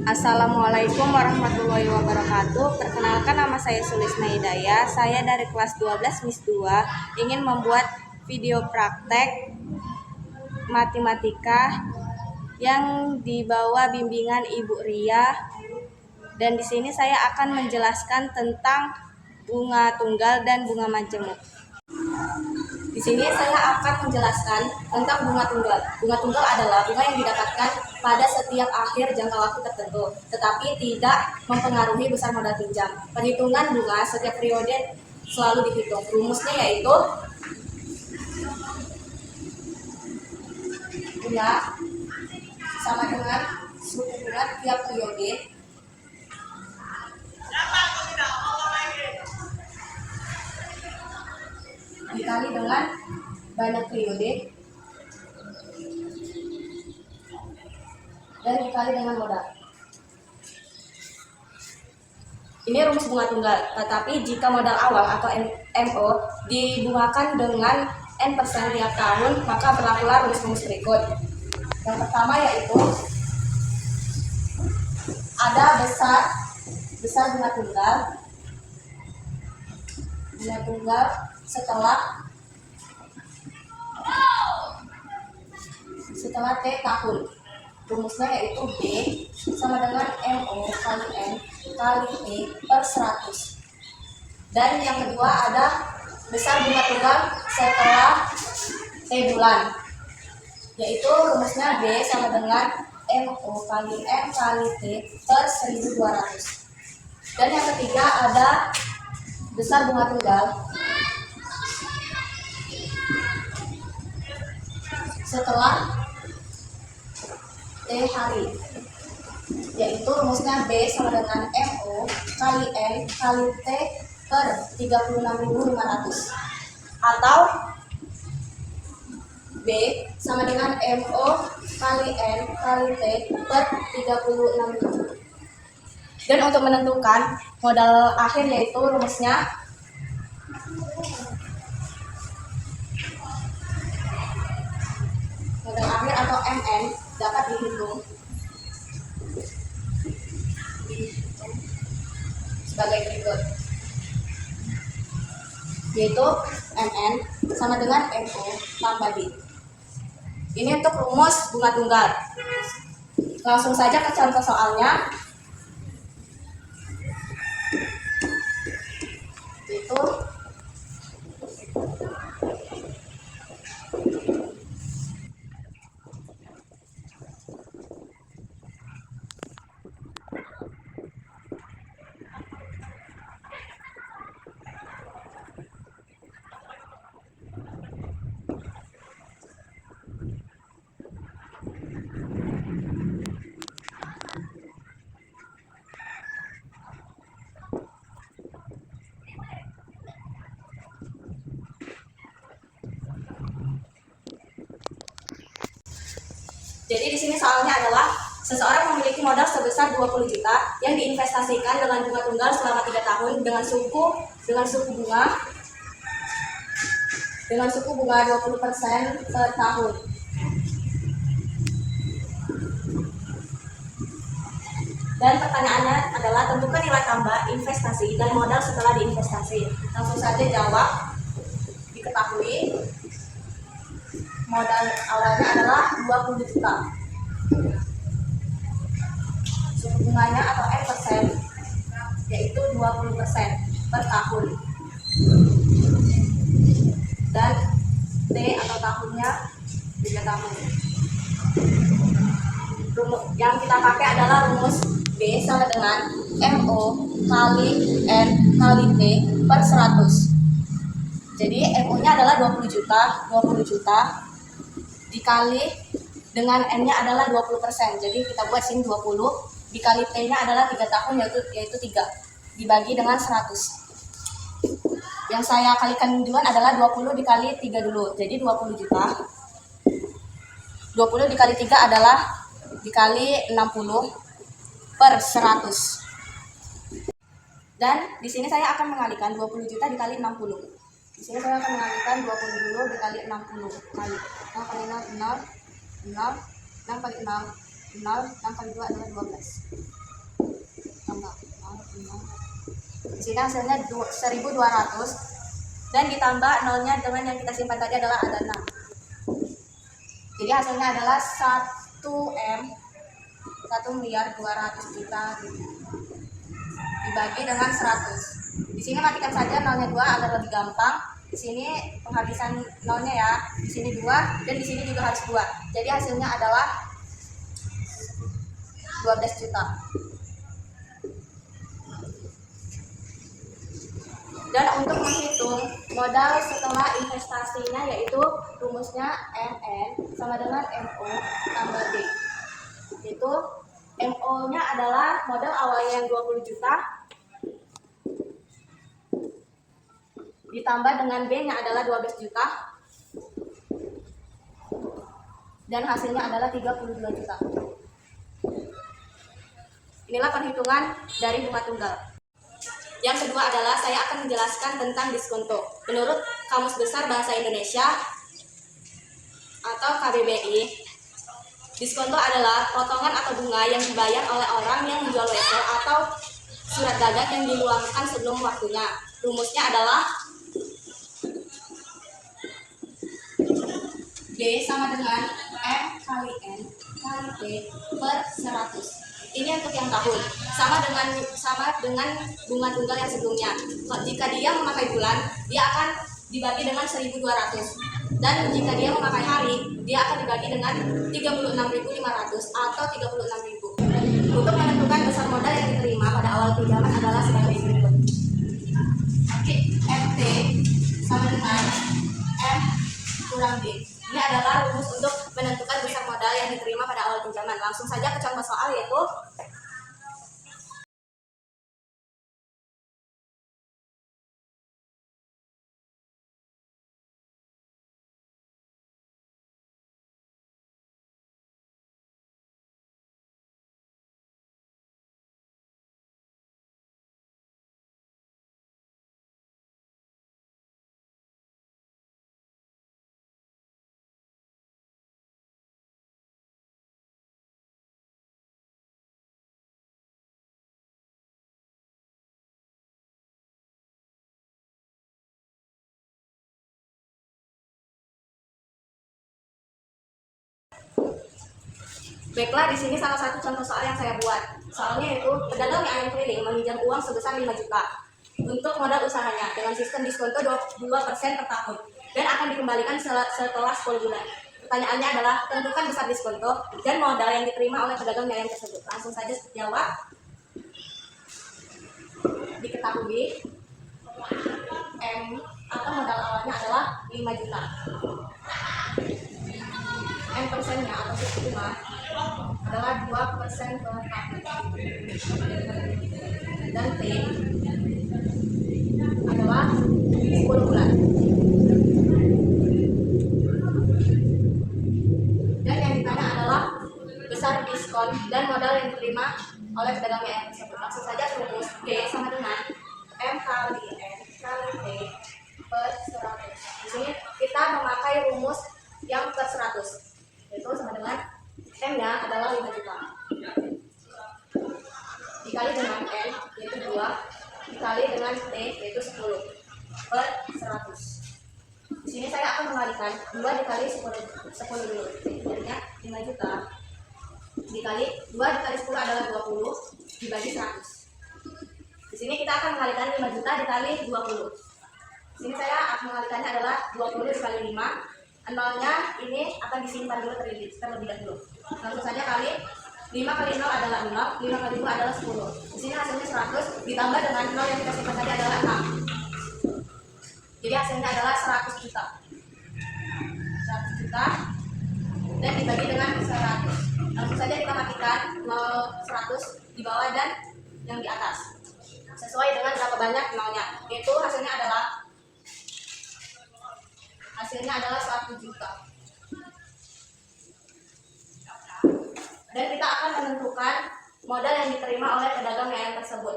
Assalamualaikum warahmatullahi wabarakatuh. Perkenalkan, nama saya Sulisna Hidayah. Saya dari kelas 12 MIS 2 ingin membuat video praktek matematika yang dibawa bimbingan Ibu Ria. Dan di sini saya akan menjelaskan tentang bunga tunggal dan bunga majemuk. Di sini saya akan menjelaskan tentang bunga tunggal. Bunga tunggal adalah bunga yang didapatkan pada setiap akhir jangka waktu tertentu, tetapi tidak mempengaruhi besar modal pinjam. Perhitungan bunga setiap periode selalu dihitung. Rumusnya yaitu bunga sama dengan suku bunga tiap periode dikali dengan banyak periode dan dikali dengan modal. Ini rumus bunga tunggal, tetapi jika modal awal atau MO dibungakan dengan N% tiap tahun, maka berlakulah rumus berikut. Yang pertama yaitu ada besar bunga tunggal setelah T tahun. Rumusnya yaitu B sama dengan MO kali N kali T per 100. Dan yang kedua ada besar bunga tunggal setelah T bulan, yaitu rumusnya B sama dengan MO kali N kali T per 1200. Dan yang ketiga ada besar bunga tunggal setelah T hari, yaitu rumusnya B sama dengan MO kali N kali T per 36.500, atau B sama dengan MO kali N kali T per 36.000. Dan untuk menentukan modal akhir yaitu rumusnya modal akhir atau MN dapat dihitung sebagai berikut, yaitu MN sama dengan MO tambah D. Ini untuk rumus bunga tunggal. Langsung saja ke contoh soalnya, yaitu jadi di sini soalnya adalah seseorang memiliki modal sebesar 20 juta yang diinvestasikan dengan bunga tunggal selama 3 tahun dengan suku bunga 20% per tahun. Dan pertanyaannya adalah tentukan nilai tambah investasi dan modal setelah diinvestasi. Langsung saja jawab. Diketahui modal awalnya adalah 20 juta. Suku bunganya atau N% yaitu 20% per tahun. Dan T atau tahunnya 3 tahun. Yang kita pakai adalah rumus B sama dengan MO kali N kali T per 100. Jadi MO-nya adalah 20 juta dikali dengan N-nya adalah 20%. Jadi kita buat sini 20 dikali T-nya adalah 3 tahun yaitu 3 dibagi dengan 100. Yang saya kalikan duluan adalah 20 dikali 3 dulu. Jadi 20 juta. 20 dikali 3 adalah dikali 60 per 100. Dan di sini saya akan mengalihkan 20 juta dikali 60. Di sini saya akan mengalihkan 20 dulu dikali 60 kali 0 kali 0, 0, 0, 6 kali 6, 0, 6 kali 2 adalah 12. tambah 0, di sini hasilnya 1200, dan ditambah nolnya dengan yang kita simpan tadi adalah ada 6. Jadi hasilnya adalah 1M 1.200.000.000 dibagi dengan 100. Di sini matikan saja nolnya 2 agar lebih gampang. Di sini penghabisan nolnya ya. Di sini 2 dan di sini juga harus 2. Jadi hasilnya adalah 12 juta. Dan untuk menghitung modal setelah investasinya, yaitu rumusnya MN sama dengan MO tambah D. Itu MO-nya adalah modal awalnya yang 20 juta ditambah dengan B-nya adalah 12 juta dan hasilnya adalah 32 juta. Inilah perhitungan dari bunga tunggal. Yang kedua adalah saya akan menjelaskan tentang diskonto. Menurut Kamus Besar Bahasa Indonesia atau KBBI, diskonto adalah potongan atau bunga yang dibayar oleh orang yang menjual wesel atau surat dagang yang diluangkan sebelum waktunya. Rumusnya adalah D sama dengan M kali N kali T per 100. Ini untuk yang tahun, sama dengan bunga tunggal yang sebelumnya. Jika dia memakai bulan, dia akan dibagi dengan 1.200, dan jika dia memakai hari, dia akan dibagi dengan 36.500 atau 36.000. Untuk menentukan besar modal yang diterima pada awal pinjaman adalah sebagai berikut. FT sama dengan M kurang D. Ini adalah rumus untuk menentukan besar modal yang diterima pada awal pinjaman. Langsung saja ke contoh soal, yaitu baiklah, di sini salah satu contoh soal yang saya buat. Soalnya yaitu pedagang mie ayam keliling meminjam uang sebesar 5 juta untuk modal usahanya dengan sistem diskonto 2% per tahun dan akan dikembalikan setelah 10 bulan. Pertanyaannya adalah tentukan besar diskonto dan modal yang diterima oleh pedagang mie ayam tersebut. Langsung saja jawab. Diketahui M atau modal awalnya adalah 5 juta. M persennya atau suku bunga adalah 2% per tahun, dan T adalah 10 bulan. Dan yang ditanya adalah besar diskon dan modal yang diterima oleh pedagang mie ayam tersebut. Langsung saja rumus D sama dengan M kali N kali T per 100. Di sini kita memakai rumus yang per 100, yaitu sama dengan M-nya adalah 5 juta dikali dengan N, yaitu 2, dikali dengan T, yaitu 10 per 100. Di sini saya akan mengalikan 2 dikali 10 dulu, jadinya 5 juta dikali 2 dikali 10 adalah 20 dibagi 100. Di sini kita akan mengalikan 5 juta dikali 20. Di sini saya akan mengalikannya adalah 20 dikali 5. Nolnya ini akan disimpan dulu terlebih dahulu. Langsung saja kali 5 kali 0 adalah 0, 5 kali 2 adalah 10. Di sini hasilnya 100 ditambah dengan 0 yang kita simpan tadi adalah 6. Jadi hasilnya adalah 100 juta. 100 juta dan dibagi dengan 100. Langsung saja kita matikan 100 di bawah dan yang di atas sesuai dengan berapa banyak nolnya. Yaitu hasilnya adalah 1 juta. Dan kita akan menentukan modal yang diterima oleh pedagang mie ayam tersebut.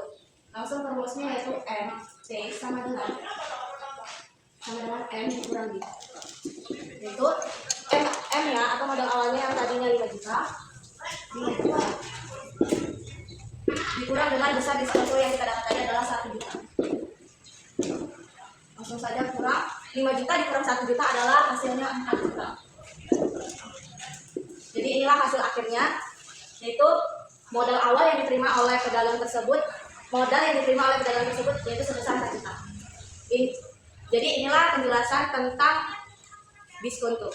Langsung rumusnya yaitu M T sama dengan M dikurangi, yaitu M ya, atau modal awalnya yang tadinya 5 juta dikurang dengan besar diskon yang kita dapatkan adalah 1 juta. Langsung saja kurang 5 juta dikurang 1 juta adalah hasilnya 4 juta. Jadi inilah hasil akhirnya, yaitu modal awal yang diterima oleh pedagang tersebut, yaitu sebesar 4 juta. Jadi inilah penjelasan tentang diskonto.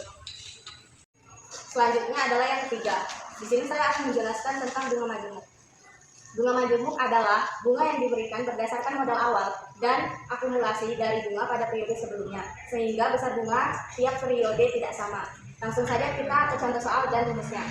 Selanjutnya adalah yang ketiga. Di sini saya akan menjelaskan tentang bunga majemuk. Bunga majemuk adalah bunga yang diberikan berdasarkan modal awal dan akumulasi dari bunga pada periode sebelumnya, sehingga besar bunga tiap periode tidak sama. Langsung saja kita ke contoh soal dan rumusnya.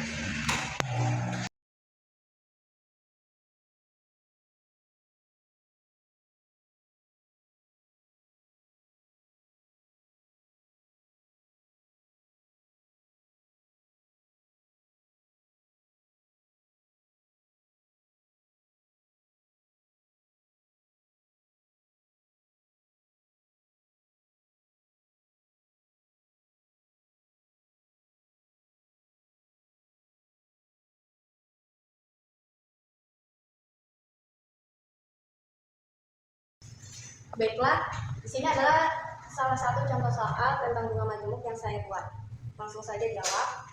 Baiklah, di sini adalah salah satu contoh soal tentang bunga majemuk yang saya buat. Langsung saja jawab.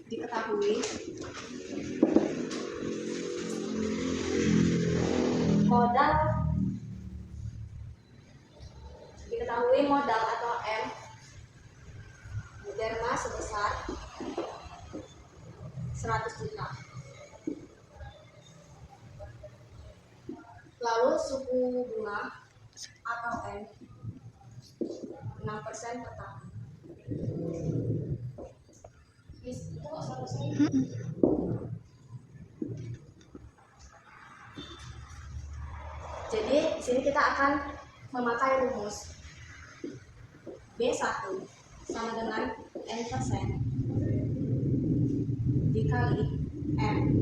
Diketahui modal atau M derma sebesar 100 juta. Lalu suku bunga atau N 6% per tahun. Jadi di sini kita akan memakai rumus B1 sama dengan N% dikali M.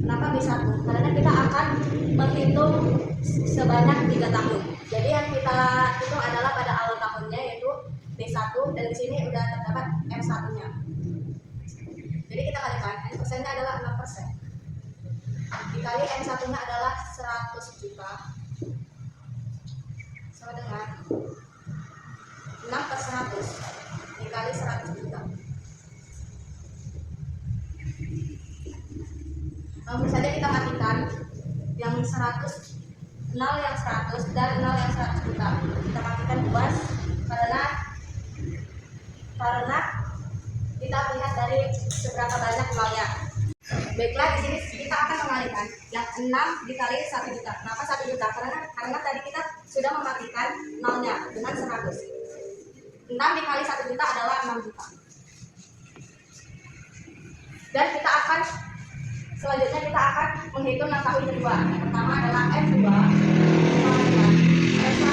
Kenapa B1? Karena kita akan menghitung sebanyak 3 tahun. Jadi yang kita hitung adalah pada awal tahunnya, yaitu B1, dan di sini sudah terdapat M1-nya. Jadi kita kalikan, N%-nya adalah 6%. Dikali N1-nya adalah 100 juta. Sama dengan 6 per 100 dikali 100 juta. Langsung saja kita matikan yang 100, 0 yang 100 dan 0 yang 100 juta. Kita matikan luas karena kita lihat dari seberapa banyak nolnya. Baiklah, di sini kita akan mengalikan yang 6 dikali 1 juta. Kenapa 1 juta? Karena tadi kita sudah mematikan nolnya dengan 100. 6 dikali 1 juta adalah 6 juta. Dan selanjutnya kita akan menghitung yang tahun kedua. Yang pertama adalah M2 sama dengan M1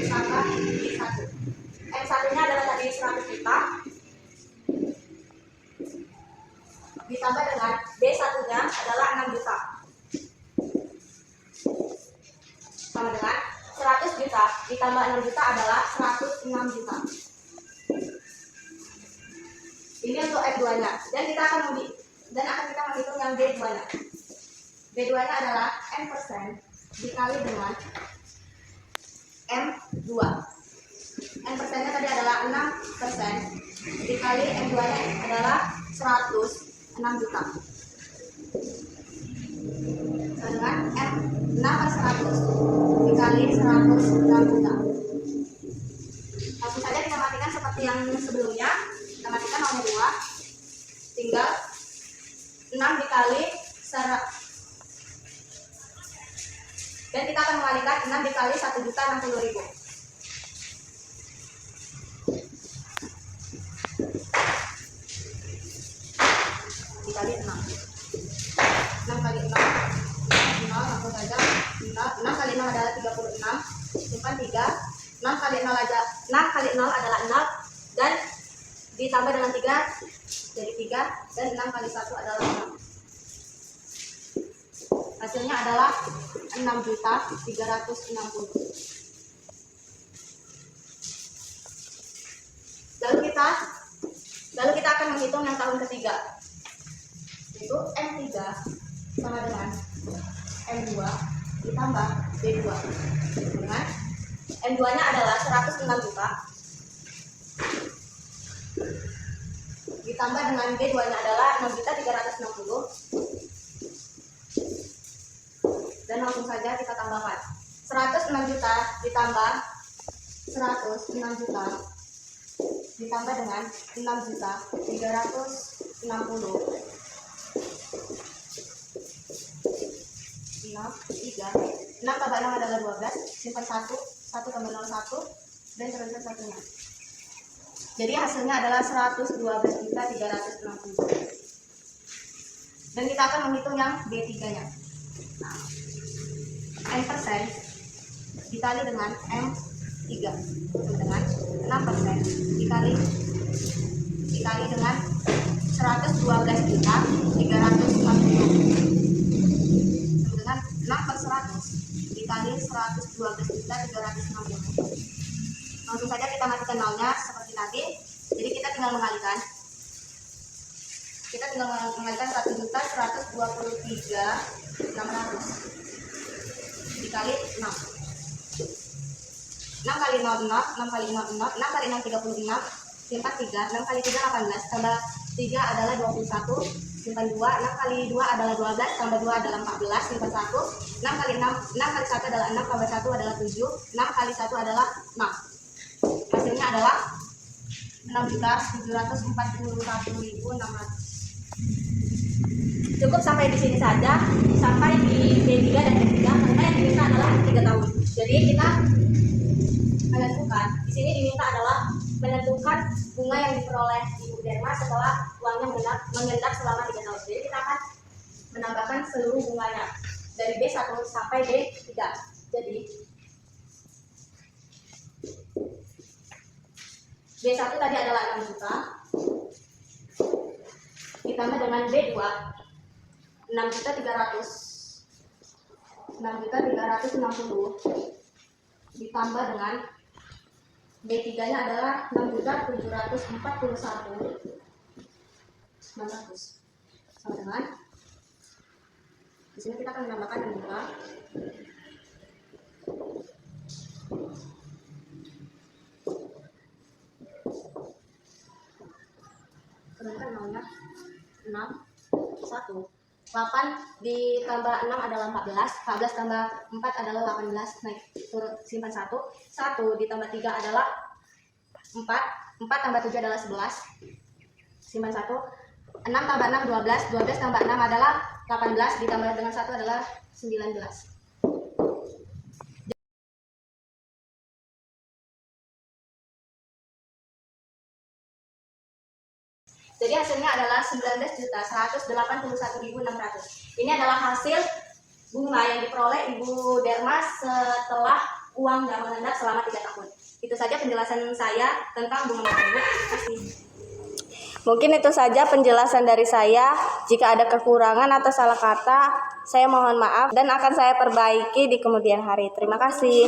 ditambah I1. M1-nya adalah tadi 100 juta ditambah dengan B1-nya adalah 6 juta. Sama dengan 100 juta ditambah 6 juta adalah 106 juta. Ini untuk M2-nya. Dan kita akan menghitung yang B2-nya. B2-nya adalah M% dikali dengan M2. M%-nya tadi adalah 6% dikali M2-nya adalah 106 juta. Dengan M6 per 100 dikali 106 juta. Langsung saja kita matikan seperti yang sebelumnya. Kita matikan nomor 2. Tinggal 6 dikali 100. Dan kita akan mengalikan 6 dikali 1.060.000. Dikali 6. 6 kali 6 langsung saja. 6 kali 0 adalah 36. Simpan 3. 6 kali 0 adalah 6 dan ditambah dengan 3 jadi 3, dan 6 kali 1 adalah 6. Hasilnya adalah 6.360.000. Lalu kita akan menghitung yang tahun ketiga. yaitu M3 sama dengan M2 ditambah B2 dengan M2-nya adalah 106 juta ditambah dengan B2-nya adalah 6.360.000 dan langsung saja kita tambahkan 106 juta ditambah 106 juta ditambah dengan 6.360.000 6 tambah 6 adalah 12, simpan 1 tambah 0 1 dan teruskan satunya. Jadi hasilnya adalah 112.360. Dan kita akan menghitung yang B3 nya. Nah, N% dikali dengan M3 dengan 6% dikali dengan 112.360 dengan 6/100 dikali 112.360. Langsung saja kita matikan nolnya seperti tadi. Jadi kita tinggal mengalikan. Kita tinggal mengalikan 1.123.600 dikali 6. 6 kali 0 0, 6 kali 0 0, 6 kali 6 36, simpan 3, 6 kali 3 18, tambah 3 adalah 21, simpan 2, 6 kali 2 adalah 12, tambah 2 adalah 14, simpan 1, 6 kali 6 kali 1 adalah 6, tambah 1 adalah 7, 6 kali 1 adalah 6. Hasilnya adalah 6.741.600. Cukup sampai di sini saja, sampai di B3 dan B3 karena yang diminta adalah 3 tahun. Jadi kita menentukan, di sini diminta adalah menentukan bunga yang diperoleh Ibu Derma setelah uangnya mengendap selama 3 tahun. Jadi kita akan menambahkan seluruh bunganya dari B1 sampai B3. Jadi B1 tadi adalah 6 juta ditambah dengan B2 6.360 ditambah dengan B3 nya adalah 6.741.900 sama dengan di sini kita akan menambahkan 6 juta sedangkan nolnya 6 1 8 ditambah 6 adalah 14, 14 tambah 4 adalah 18, naik turun simpan 1, 1 ditambah 3 adalah 4, 4 tambah 7 adalah 11, simpan 1, 6 tambah 6 12, 12 tambah 6 adalah 18, ditambah dengan 1 adalah 19. Jadi hasilnya adalah 19.181.600. Ini adalah hasil bunga yang diperoleh Ibu Derma setelah uangnya mengendap selama 3 tahun. Itu saja penjelasan saya tentang bunga tersebut. Terima kasih. Mungkin itu saja penjelasan dari saya. Jika ada kekurangan atau salah kata, saya mohon maaf dan akan saya perbaiki di kemudian hari. Terima kasih.